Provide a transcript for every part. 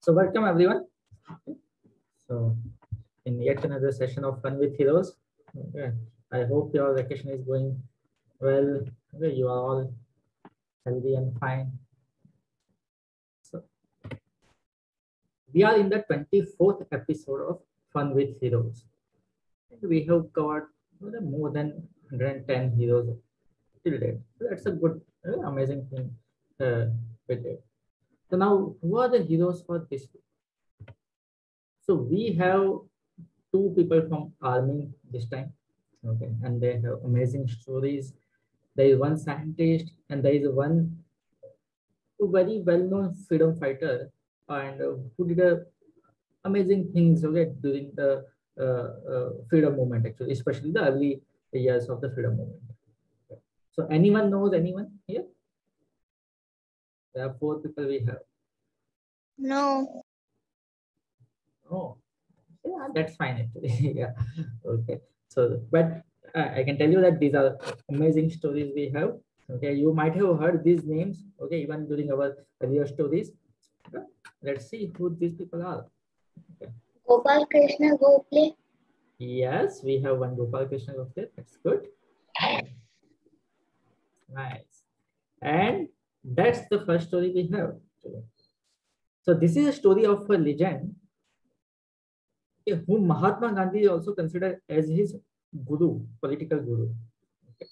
So welcome everyone. So in yet another session of Fun with Heroes. Okay. I hope your vacation is going well. Okay. You are all healthy and fine. So we are in the 24th episode of Fun with Heroes. And we have covered more than 110 heroes till date. So that's a good, amazing thing with it. So now, who are the heroes for this week? So we have two people from army this time, okay, and they have amazing stories. There is one scientist and there is one very well-known freedom fighter, and who did amazing things, okay, during the freedom movement, actually, especially the early years of the freedom movement. So anyone knows anyone here? There are four people we have. No. Oh, yeah, that's fine actually. Yeah, okay. So, but I can tell you that these are amazing stories we have. Okay, you might have heard these names. Okay, even during our earlier stories. Okay. Let's see who these people are. Okay. Gopal Krishna Gokhale. Yes, we have one Gopal Krishna Gokhale. That's good. Nice. And that's the first story we have. So this is a story of a legend whom Mahatma Gandhi is also considered as his guru, political guru. Okay.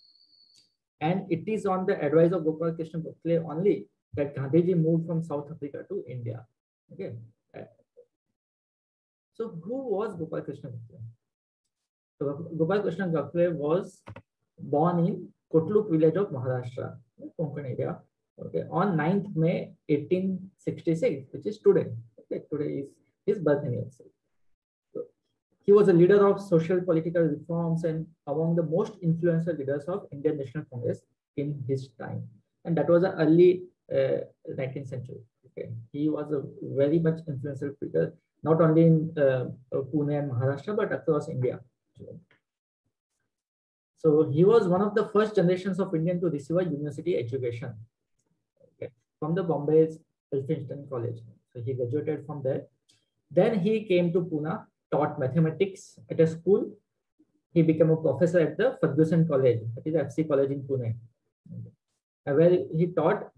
And it is on the advice of Gopal Krishna Gokhale only that Gandhiji moved from South Africa to India. Okay. So who was Gopal Krishna Gokhale? So Gopal Krishna Gokhale was born in Kotluk village of Maharashtra, Konkan area. Okay, on 9th May 1866, which is today. Okay, today is his birth anniversary. So he was a leader of social political reforms and among the most influential leaders of Indian National Congress in his time. And that was the early 19th century. Okay, he was a very much influential figure, not only in Pune and Maharashtra, but across India. So he was one of the first generations of Indian to receive a university education, okay, from the Bombay's Elphinstone College. So he graduated from there. Then he came to Pune, taught mathematics at a school. He became a professor at the Ferguson College, that is FC College in Pune, where he taught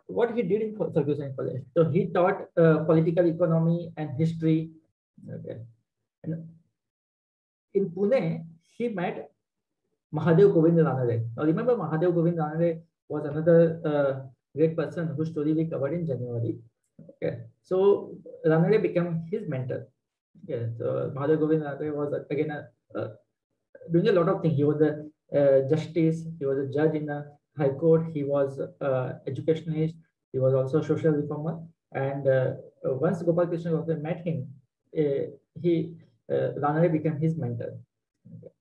what he did in Ferguson College. So he taught political economy and history. Okay. And in Pune, he met Mahadev Govind Ranade. Now remember, Mahadev Govind Ranade was another great person whose story we covered in January. Okay, so Ranade became his mentor. Okay, so Mahadev Govind Ranade was again doing a lot of things. He was a justice. He was a judge in the High Court. He was educationalist. He was also a social reformer. And once Gopal Krishna Gokhale met him, Ranade became his mentor. Okay.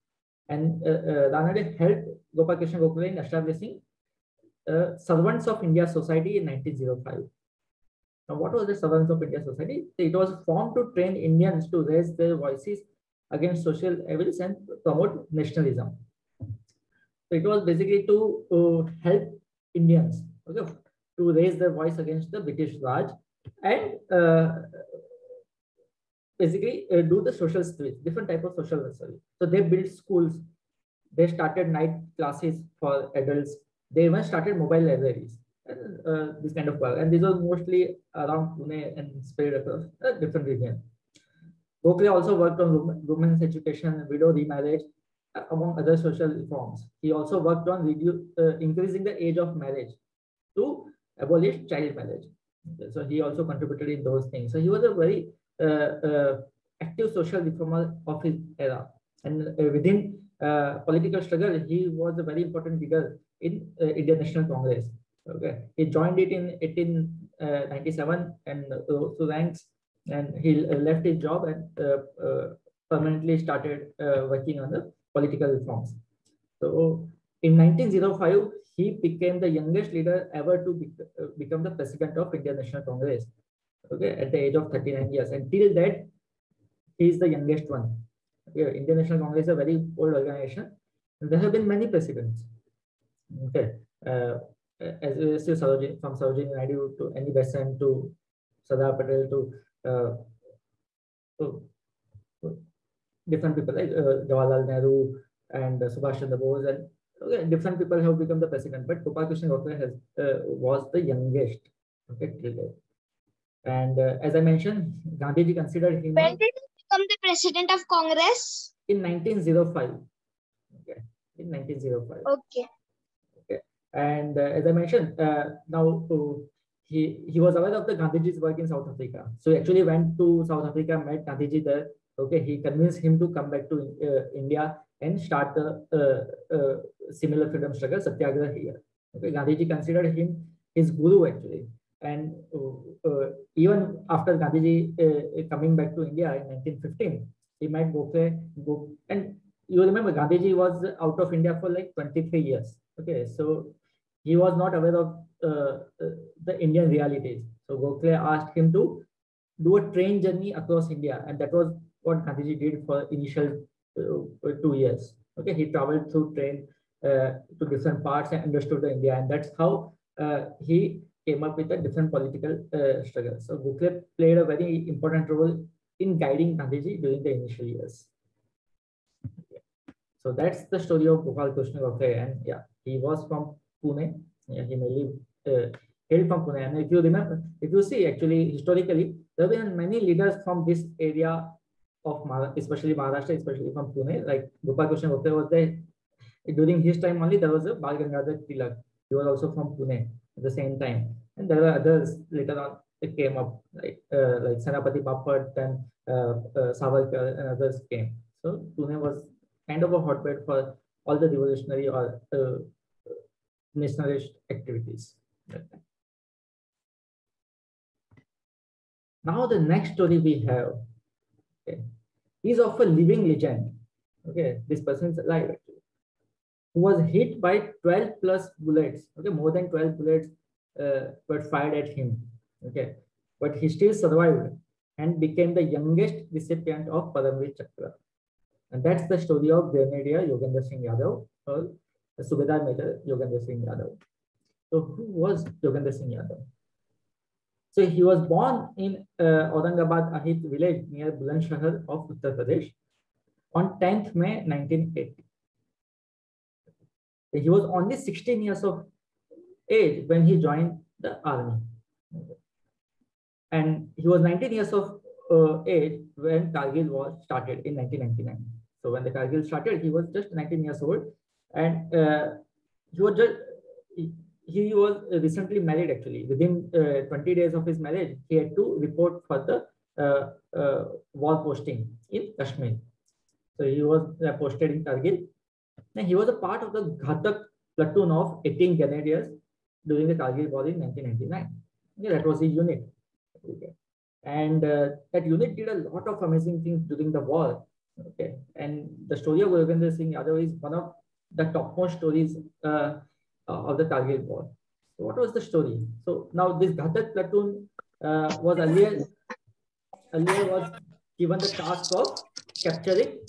And Ranade helped Gopal Krishna Gokhale in establishing Servants of India Society in 1905. Now, what was the Servants of India Society? It was formed to train Indians to raise their voices against social evils and promote nationalism. So it was basically to help Indians, okay, to raise their voice against the British Raj and basically do the social service, different type of social service. So they built schools. They started night classes for adults. They even started mobile libraries, this kind of work. And these were mostly around Pune and spread across different regions. Gokhale also worked on women's education, widow remarriage, among other social reforms. He also worked on increasing the age of marriage to abolish child marriage. Okay, so he also contributed in those things. So he was a very active social reformer of his era. And within political struggle, he was a very important figure in Indian National Congress. Okay, he joined it in 1897 and rose to ranks, and he left his job and permanently started working on the political reforms. So in 1905, he became the youngest leader ever to become the president of Indian National Congress. Okay, at the age of 39 years. Until that, he is the youngest one. Okay, Indian National Congress is a very old organization. And there have been many presidents. Okay, as from Sarojini Naidu to Annie Besant to Sardar Patel to different people like Jawaharlal Nehru and Subhash Chandra Bose, and different people have become the president. But Gopal Krishna Gokhale was the youngest. Okay, till date. And as I mentioned, Gandhiji considered him. When did he become the president of Congress? In 1905. Okay, in 1905. Okay. Okay, and as I mentioned, now he was aware of the Gandhiji's work in South Africa. So he actually went to South Africa, met Gandhiji there. Okay, he convinced him to come back to India and start the similar freedom struggle, Satyagraha here. Okay, Gandhiji considered him his guru actually. And even after Gandhiji coming back to India in 1915, he met Gokhale. And you remember Gandhiji was out of India for like 23 years. Okay, so he was not aware of the Indian realities. So Gokhale asked him to do a train journey across India, and that was what Gandhiji did for initial 2 years. Okay, he traveled through train to different parts and understood the India, and that's how he came up with a different political struggle. So Gokhale played a very important role in guiding Gandhiji during the initial years. Okay. So that's the story of Gopal Krishna Gokhale, and yeah, he was from Pune. Yeah, he mainly hailed from Pune. And if you remember, if you see actually historically, there have been many leaders from this area of especially Maharashtra, especially from Pune. Like Gopal Krishna Gokhale was there. During his time only, there was a Bal Gangadhar Tilak. He was also from Pune at the same time, and there were others later on that came up, like Senapati Bapat and Savarkar and others came. So Pune was kind of a hotbed for all the revolutionary or nationalist activities. Now the next story we have, okay, is of a living legend. Okay, this person is alive actually, who was hit by 12 plus bullets. Okay, more than 12 bullets were fired at him. Okay, but he still survived and became the youngest recipient of Paramveer Chakra. And that's the story of Grenadier Yogendra Singh Yadav, or Subedar Major Yogendra Singh Yadav. So who was Yogendra Singh Yadav? So he was born in Aurangabad Ahit village near Bulandshahr of Uttar Pradesh on 10th May 1980. He was only 16 years of age when he joined the army. And he was 19 years of age when Kargil war started in 1999. So when the Kargil started, he was just 19 years old, and he was recently married actually. Within 20 days of his marriage, he had to report for the war posting in Kashmir. So he was posted in Kargil. And he was a part of the Ghatak platoon of 18 Grenadiers during the Kargil war in 1999. Yeah, that was his unit. Okay. And that unit did a lot of amazing things during the war. Okay. And the story of Yogendra Singh Yadav is one of the topmost stories of the Kargil war. So what was the story? So now this Ghatak platoon was earlier was given the task of capturing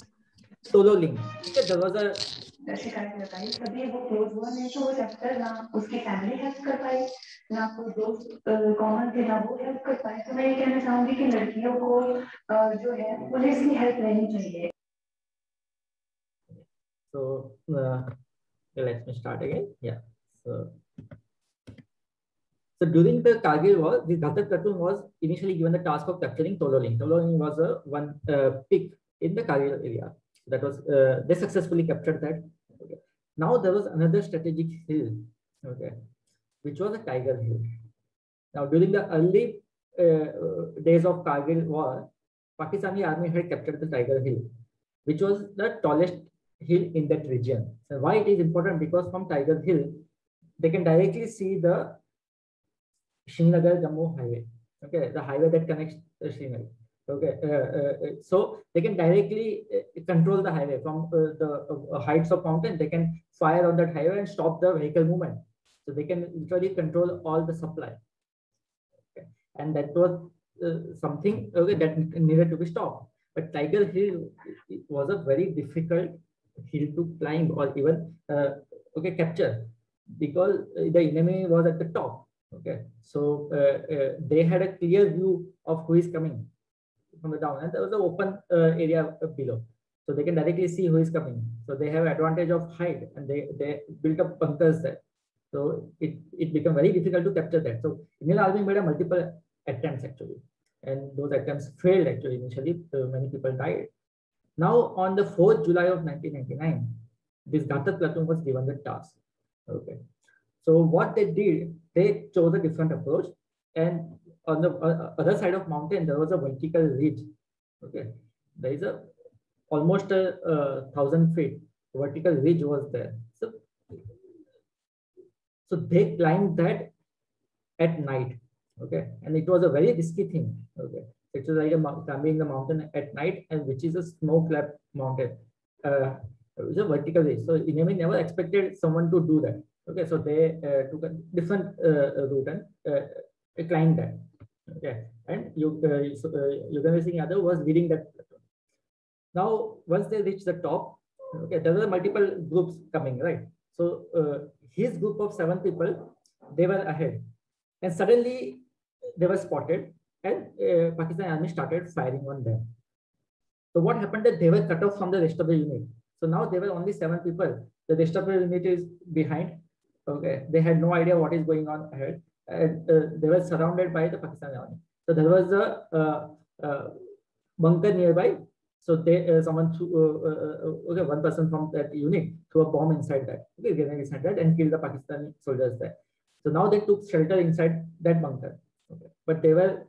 Tololing. Okay, there was a शिकायत लगाई कभी वो close हुआ नहीं तो वो chapter ना उसकी फैमिली हेल्प कर पाई ना कोई दोस्त कॉमन थे ना वो हेल्प कर पाए तो मैं ये कहना चाहूंगी कि लड़कियों को जो है पुलिस की हेल्प लेनी चाहिए. So let me start again. Yeah. So during the Kargil war, the Ghatak platoon was initially given the task of capturing Tololing. Tololing was one peak in the Kargil area. That was they successfully captured that. Okay. Now there was another strategic hill, okay, which was a Tiger Hill. Now during the early days of Kargil war, Pakistani army had captured the Tiger Hill, which was the tallest hill in that region. So why it is important? Because from Tiger Hill, they can directly see the Srinagar Jammu highway. Okay, the highway that connects Srinagar. Okay, so they can directly control the highway from the heights of mountain. They can fire on that highway and stop the vehicle movement. So they can literally control all the supply. Okay. And that was something that needed to be stopped. But Tiger Hill was a very difficult hill to climb or even capture, because the enemy was at the top. Okay, so they had a clear view of who is coming from the down, and there was an open area below, so they can directly see who is coming. So they have advantage of height, and they built up bunkers there. So it became very difficult to capture that. So Indian Army made a multiple attempts actually, and those attempts failed actually. Initially, many people died. Now on the 4th July of 1999, this Ghatak platoon was given the task. Okay, so what they did, they chose a different approach, and on the other side of mountain there was a vertical ridge. Okay, there is a almost a 1,000 feet vertical ridge was there. So they climbed that at night. Okay, and it was a very risky thing. Okay, it was like climbing the mountain at night, and which is a snow-capped mountain. It was a vertical ridge. So enemy never expected someone to do that. Okay, so they took a different route and climbed that. Okay, and Yugandhar Singh Yadav was leading that. Now, once they reached the top, okay, there were multiple groups coming, right? So his group of 7 people, they were ahead, and suddenly they were spotted, and Pakistan Army started firing on them. So what happened that they were cut off from the rest of the unit. So now there were only 7 people. The rest of the unit is behind. Okay, they had no idea what is going on ahead, and they were surrounded by the Pakistan Army. So there was a bunker nearby. So they someone threw okay, one person from that unit threw a bomb inside that. Okay, grenade inside that and killed the Pakistani soldiers there. So now they took shelter inside that bunker. Okay, but they were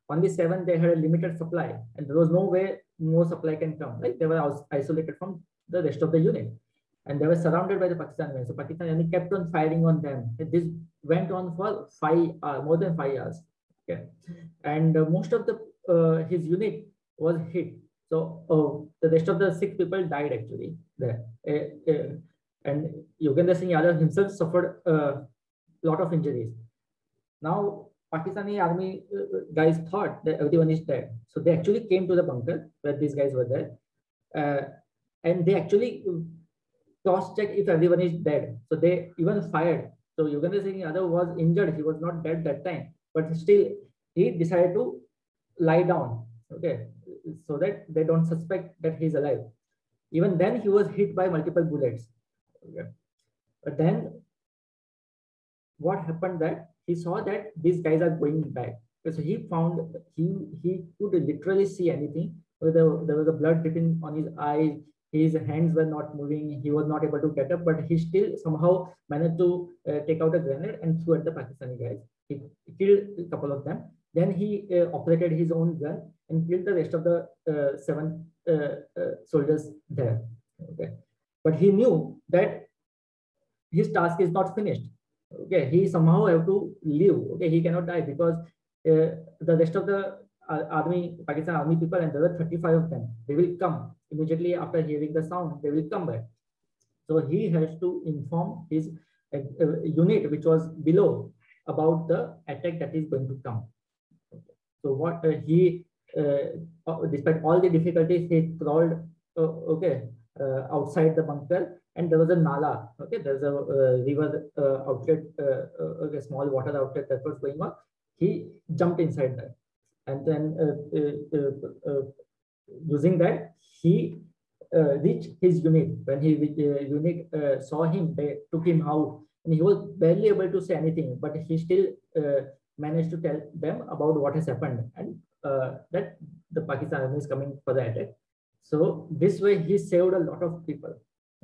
only 7. They had a limited supply, and there was no way more supply can come. Like they were isolated from the rest of the unit, and they were surrounded by the Pakistan Army. So Pakistan Army kept on firing on them. This went on for 5 more than 5 years. Okay, and most of the his unit was hit. So the rest of the 6 people died actually there. And Yugandhar Singh Yadav himself suffered a lot of injuries. Now, Pakistani army guys thought that everyone is dead. So they actually came to the bunker where these guys were there. And they actually cross-checked if everyone is dead. So they even fired. So Yugandhar Singh Yadav was injured. He was not dead that time. But still, he decided to lie down. Okay, so that they don't suspect that he's alive. Even then, he was hit by multiple bullets. Okay. But then, what happened that he saw that these guys are going back. So he found he could literally see anything. So there was a blood dripping on his eyes. His hands were not moving. He was not able to get up, but he still somehow managed to take out a grenade and threw at the Pakistani guys. He killed a couple of them. Then he operated his own gun and killed the rest of the 7 soldiers there. Okay, but he knew that his task is not finished. Okay, he somehow have to live. Okay, he cannot die because the rest of the army, Pakistan army people, and there were 35 of them. They will come immediately after hearing the sound. They will come back. So he has to inform his unit, which was below, about the attack that is going to come. So what despite all the difficulties, he crawled outside the bunker, and there was a nala. Okay, there's a river outlet, a small water outlet that was going on. He jumped inside that, and then using that, he reached his unit. When his unit saw him, they took him out, and he was barely able to say anything, but he still managed to tell them about what has happened and that the Pakistan army is coming for the attack. So this way he saved a lot of people.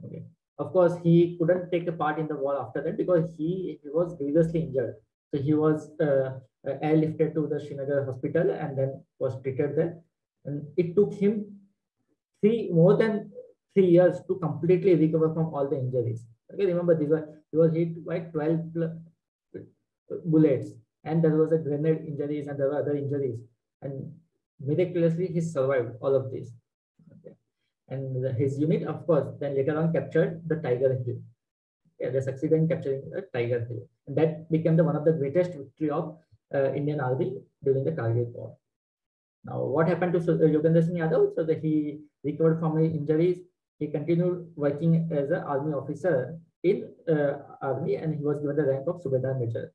Okay. Of course, he couldn't take a part in the war after that because he was grievously injured. So he was airlifted to the Srinagar hospital and then was treated there. And it took him more than 3 years to completely recover from all the injuries. Okay, remember he was hit by 12 bullets. And there was a grenade injuries and there were other injuries. And miraculously, he survived all of this. Okay. And his unit, of course, then later on captured the Tiger Hill. Yeah, they succeeded in capturing the Tiger Hill. And that became one of the greatest victory of Indian Army during the Kargil War. Now, what happened to Yugandhar Singh Yadav? So that he recovered from his injuries. He continued working as an army officer in army, and he was given the rank of Subedar Major.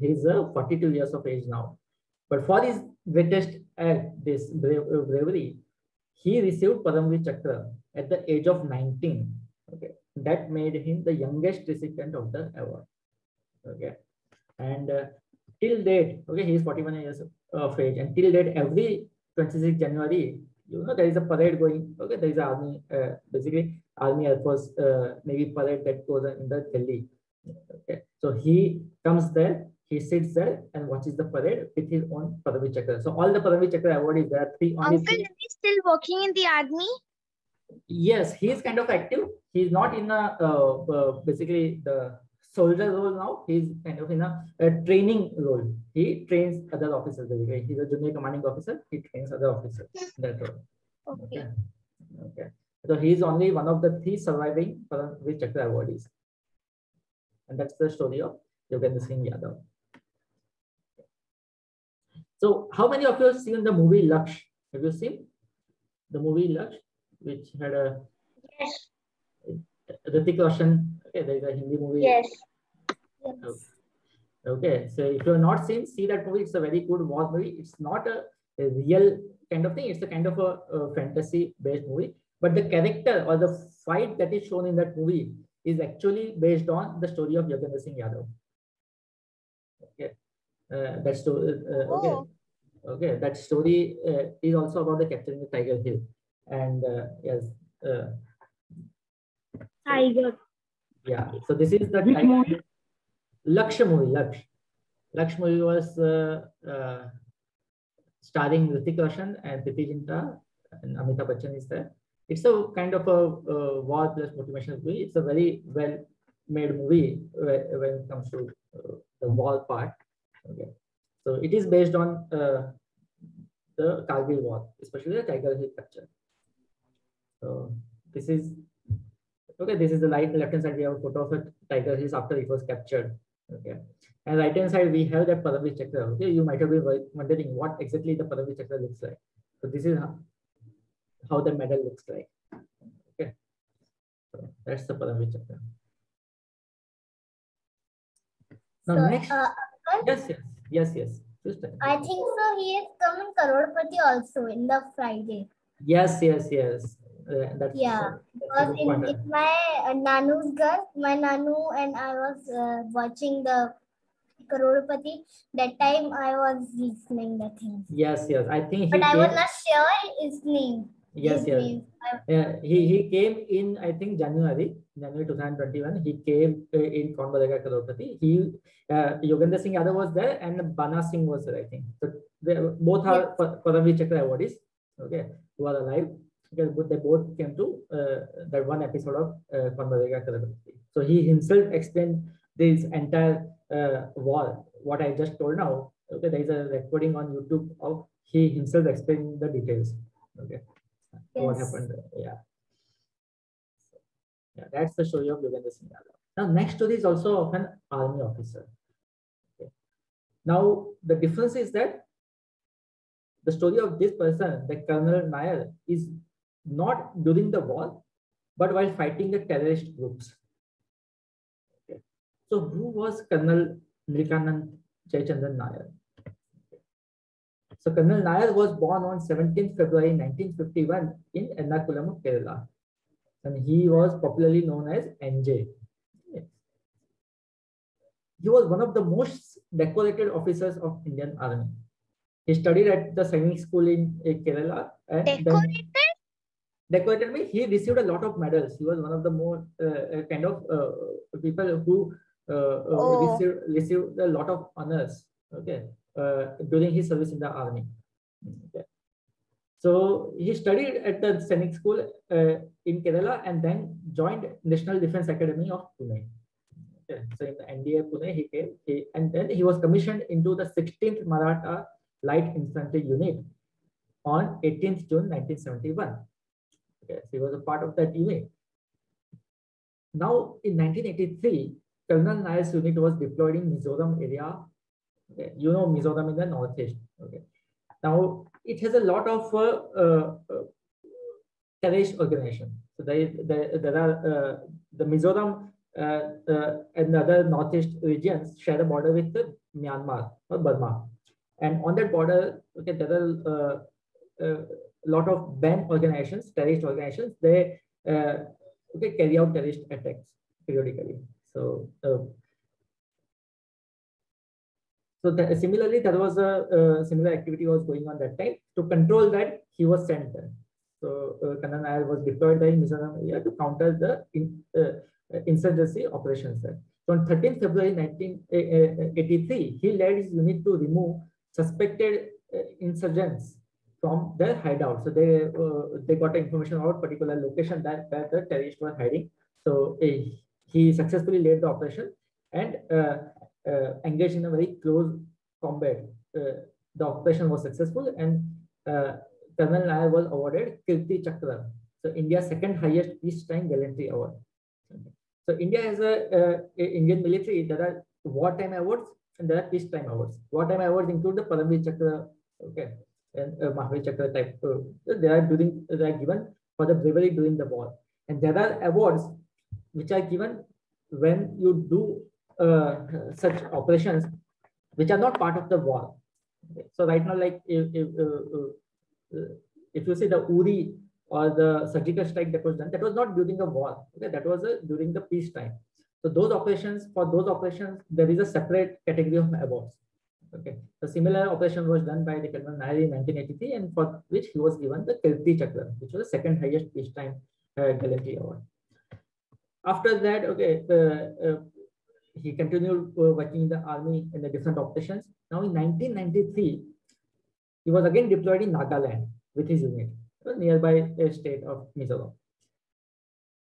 He's 42 years of age now. But for his greatest act, this bravery, he received Paramveer Chakra at the age of 19. Okay, that made him the youngest recipient of the award. Okay, and till date, okay, he is 41 years of age, and till date, every 26 January, there is a parade going. Okay, there is an army, basically Army, Air Force, Navy parade that goes in the Delhi. Okay, so he comes there, he sits there and watches the parade with his own Paramveer Chakra. So all the Paramveer Chakra award is there. Uncle, is he still working in the army? Yes, he is kind of active. He's not in a basically the soldier role now. He's kind of in a training role. He trains other officers. Basically, he's a junior commanding officer. He trains other officers in that role. Okay. Okay. So he's only one of the 3 surviving Paramveer Chakra awardees, and that's the story of Yogendra Singh Yadav. So, how many of you have seen the movie Laksh? Have you seen the movie Laksh, which had a Yes. Hrithik Roshan? Okay, there is a Hindi movie. Yes. Okay, so if you have not seen, see that movie. It's a very good war movie. It's not a real kind of thing. It's a kind of a fantasy-based movie. But the character or the fight that is shown in that movie is actually based on the story of Yogendra Singh Yadav. Okay, that story. Okay, that story is also about the capturing the Tiger Hill, and yes, Tiger. yeah. So this is the Tiger Laksh movie. Laksh movie was starring Hrithik Roshan and Preeti Zinta, and Amitabh Bachchan is there. It's a kind of a war plus motivational movie. It's a very well-made movie when it comes to the war part. Okay, so it is based on the Kargil War, especially the Tiger Hill capture. So this is okay. This is the left-hand side. We have a photo of a Tiger Hill after it was captured. Okay, and right-hand side we have that Paramveer Chakra. Okay, you might have been wondering what exactly the Paramveer Chakra looks like. So this is how the medal looks like. Okay, so that's the Paramveer Chakra. Now So, next, yes. I think so. He is coming Karodpati also in the Friday. Yes. That's Because a good point. in my Nanu's girl, my Nanu and I was watching the Karodpati. That time I was listening the thing. Yes. I think But I was not sure his name. Yes. He came in, I think, January 2021. He came in Kaun Banega Crorepati. Yogendra Singh Yadav was there and Bana Singh was there, I think. So they both are Paramveer Chakra awardees, okay, who are alive. Okay, but they both came to that one episode of Kaun Banega Crorepati. So he himself explained this entire war, what I just told now. Okay, there is a recording on YouTube of he himself explaining the details. Okay. What happened? Yeah, that's the story of Yogendra Singh Yadav. Now, next story is also of an army officer. Okay. Now, the difference is that the story of this person, the Colonel Nair, is not during the war, but while fighting the terrorist groups. Okay. So, who was Colonel Nilkanand Jayachandran Nair? So Colonel Nair was born on 17th February 1951 in Ernakulam, Kerala, and he was popularly known as NJ. He was one of the most decorated officers of Indian Army. He studied at the Sainik School in Kerala. And decorated means he received a lot of medals. He was one of the more kind of people who received a lot of honors. Okay. During his service in the army. Okay. So he studied at the Sainik School in Kerala and then joined National Defence Academy of Pune. Okay. So in the NDA Pune he came and then he was commissioned into the 16th Maratha Light Infantry Unit on 18th June 1971. Okay. So he was a part of that unit. Now in 1983, Colonel Nair's unit was deployed in Mizoram area. Okay. You know Mizoram in the northeast. Okay. Now it has a lot of terrorist organization. So there are the Mizoram and other northeast regions share a border with Myanmar or Burma. And on that border, okay, there are a lot of banned organizations, terrorist organizations. They okay, carry out terrorist attacks periodically. So similarly, there was a similar activity was going on that time. To control that, he was sent there. So Colonel Nair was deployed there in Mizoram area to counter the insurgency operations there. So on 13th February 1983, he led his unit to remove suspected insurgents from their hideout. So they got information about particular location that where the terrorists were hiding. So he successfully led the operation and engaged in a very close combat. The operation was successful, and Colonel Nair was awarded Kirti Chakra, so India's second highest peacetime gallantry award. So India has a Indian military. There are wartime awards and there are peacetime awards. Wartime awards include the Paramveer Chakra, okay, and Mahavir Chakra type. They are given for the bravery during the war, and there are awards which are given when you do such operations which are not part of the war. Okay. So right now, like if you see the Uri or the surgical strike that was done, that was not during the war. Okay, that was during the peacetime. So those operations, for those operations, there is a separate category of awards. Okay, the similar operation was done by the Colonel Nair in 1983, and for which he was given the Kirti Chakra, which was the second highest peacetime gallantry award. After that, okay, he continued working in the army in the different operations. Now in 1993, he was again deployed in Nagaland with his unit, nearby state of Mizoram.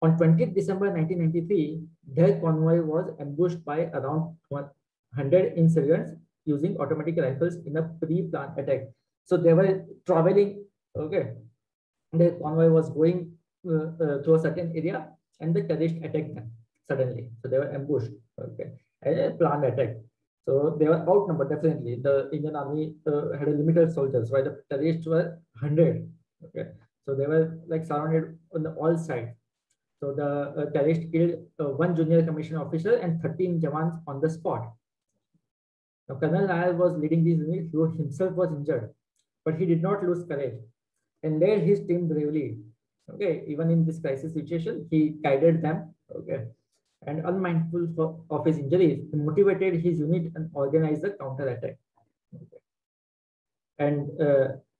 On 20th December 1993, their convoy was ambushed by around 100 insurgents using automatic rifles in a pre-planned attack. So they were traveling, okay, the convoy was going to a certain area, and the terrorists attacked them suddenly. So they were ambushed, okay, a planned attack. So they were outnumbered, definitely. The Indian army had a limited soldiers, while the terrorists were 100. Okay, so they were like surrounded on all sides. So the terrorists killed one junior commissioned officer and 13 Jawans on the spot. Now, Colonel Nair was leading this unit. He himself was injured, but he did not lose courage and led his team bravely. Okay, even in this crisis situation, he guided them. Okay, and unmindful of his injuries, he motivated his unit and organized the counter-attack. Okay. And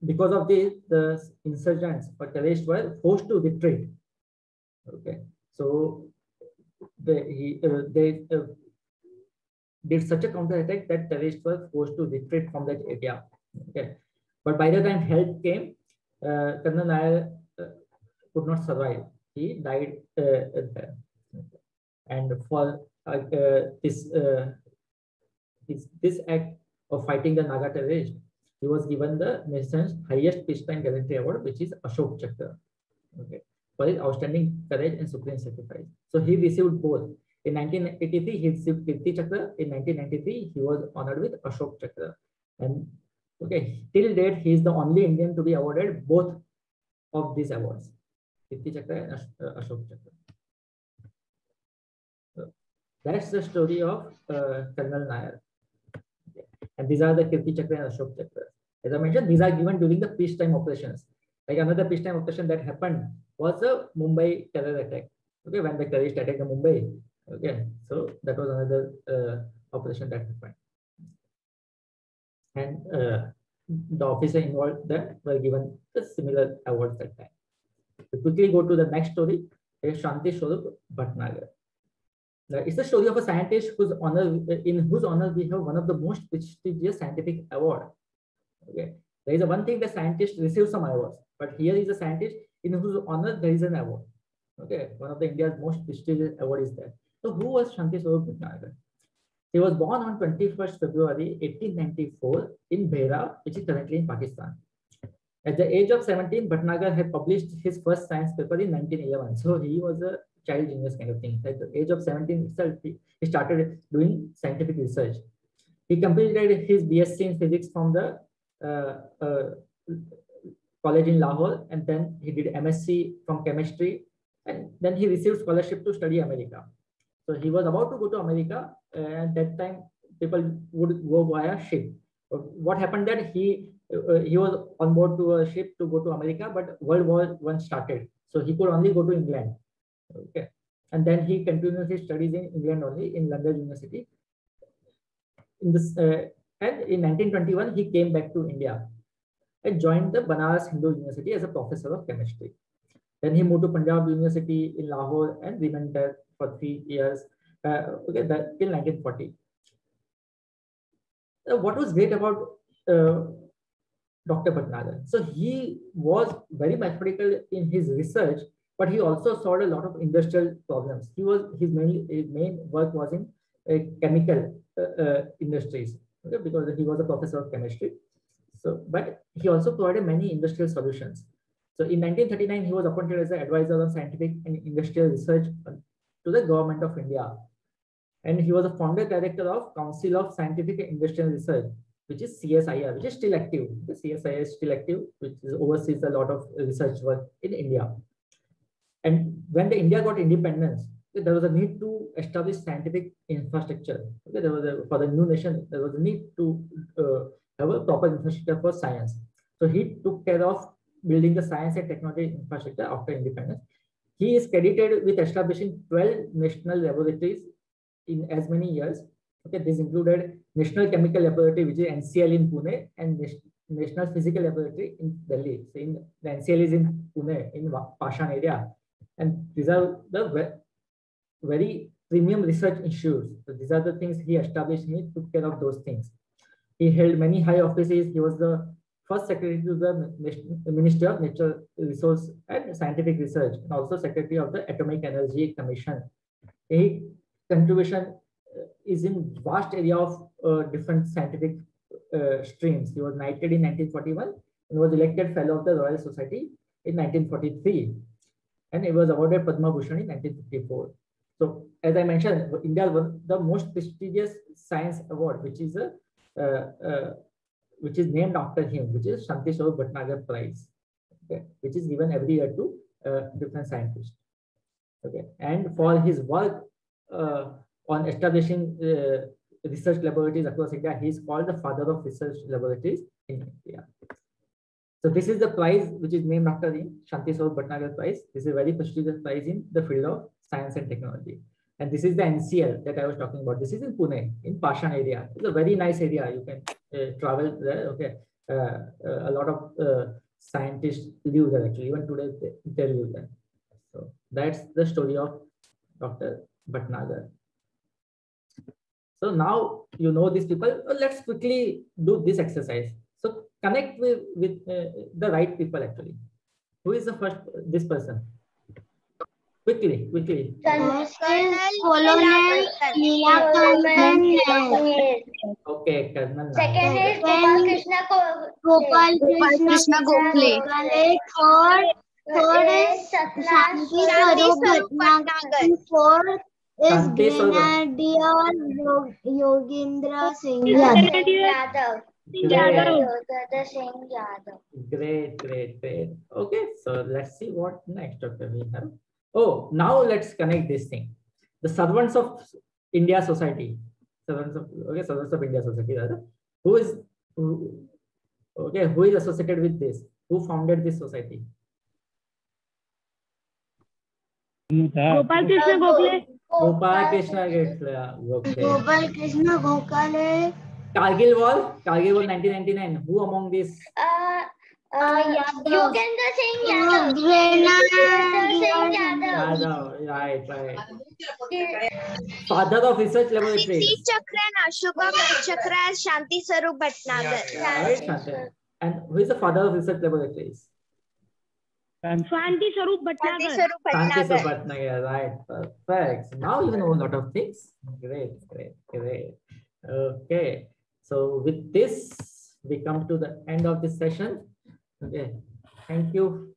because of this, the insurgents or terrorists were forced to retreat. Okay, so they did such a counter-attack that terrorists were forced to retreat from that area. Okay, but by the time help came, Colonel Nair could not survive. He died there. And for this act of fighting the Naga terrorists, he was given the nation's highest peacetime gallantry award, which is Ashok Chakra, okay, for his outstanding courage and supreme sacrifice. So he received both. In 1983, he received Kirti Chakra. In 1993, he was honored with Ashok Chakra. And okay, till date, he is the only Indian to be awarded both of these awards, Kirti Chakra and Ashok Chakra. So that's the story of Colonel Nair. Okay. And these are the Kirti Chakra and Ashok Chakra. As I mentioned, these are given during the peacetime operations. Like another peacetime operation that happened was the Mumbai terror attack. Okay, when the terrorists attacked the Mumbai. Okay, so that was another operation that happened. And the officer involved that were given the similar awards that time. To quickly go to the next story, is Shanti Swarup Bhatnagar. It's the story of a scientist in whose honor we have one of the most prestigious scientific awards. Okay, there is one thing that scientists receive some awards, but here is a scientist in whose honor there is an award. Okay, one of the India's most prestigious award is there. So who was Shanti Swarup Bhatnagar? He was born on 21st February 1894 in Behra, which is currently in Pakistan. At the age of 17, Bhatnagar had published his first science paper in 1911. So he was a child genius kind of thing. At the age of 17 itself, he started doing scientific research. He completed his BSc in physics from the college in Lahore, and then he did MSc from chemistry, and then he received scholarship to study America. So he was about to go to America, and that time people would go via ship. What happened that he was on board to a ship to go to America, but World War I started, so he could only go to England. Okay, and then he continued his studies in England only, in London University. In this, and in 1921 he came back to India and joined the Banaras Hindu University as a professor of chemistry. Then he moved to Punjab University in Lahore and remained there for 3 years. Okay, that till 1940. What was great about Dr. Bhatnagar? So he was very mathematical in his research, but he also solved a lot of industrial problems. His main work was in chemical industries, okay, because he was a professor of chemistry. So, but he also provided many industrial solutions. So in 1939, he was appointed as an advisor on scientific and industrial research to the government of India. And he was a founder director of Council of Scientific and Industrial Research, which is CSIR, which is still active. The CSIR is still active, which oversees a lot of research work in India. And when the India got independence, there was a need to establish scientific infrastructure. Okay, for the new nation, there was a need to have a proper infrastructure for science. So he took care of building the science and technology infrastructure after independence. He is credited with establishing 12 national laboratories in as many years. Okay, this included National Chemical Laboratory, which is NCL in Pune, and National Physical Laboratory in Delhi. So the NCL is in Pune, in Pashan area. And these are the very premium research issues. So these are the things he established. He took care of those things. He held many high offices. He was the first secretary to the Ministry of Natural Resource and Scientific Research, and also secretary of the Atomic Energy Commission. His contribution is in vast area of different scientific streams. He was knighted in 1941 and was elected fellow of the Royal Society in 1943, and he was awarded Padma Bhushan in 1954. So, as I mentioned, India won the most prestigious science award, which is named after him, which is Shanti Swarup Bhatnagar Prize, okay, which is given every year to different scientists. Okay, and for his work on establishing research laboratories across India, he is called the father of research laboratories in India. So this is the prize which is named after him, Shanti Swarup Bhatnagar Prize. This is a very prestigious prize in the field of science and technology. And this is the NCL that I was talking about. This is in Pune, in Pashan area. It's a very nice area. You can travel there. Okay, a lot of scientists live there actually. Even today they live there. So that's the story of Dr. Bhatnagar. So now you know these people. Let's quickly do this exercise. So connect with the right people actually. Who is the first? This person. Quickly. Okay, Colonel. Second is Gopal Krishna Gokhale. Third is Shanti Swarup Bhatnagar. Fourth is Shanti Swarup. Grenadier Yogendra Singh Yadav. Great. Okay, so let's see what next doctor we have. Oh, now let's connect this thing. The servants of India Society. Servants of India Society. Rather. Who is associated with this? Who founded this society? Gopal Krishna Gokhale. Gopal Krishna Gokhale. Gopal Krishna Gokhale. Kargil War 1999. Who among these? Yogendra Singh Yadav. Yadav. Right. Father of research laboratories. Chakra and Ashoka Chakra as Shanti Swarup Bhatnagar. Right, Shanti. And who is the father of research laboratories? Shanti Swarup Bhatnagar. Shanti Swarup Bhatnagar. Right. Perfect. Now you know a lot of things. Great. Okay. So with this, we come to the end of this session. Okay. Thank you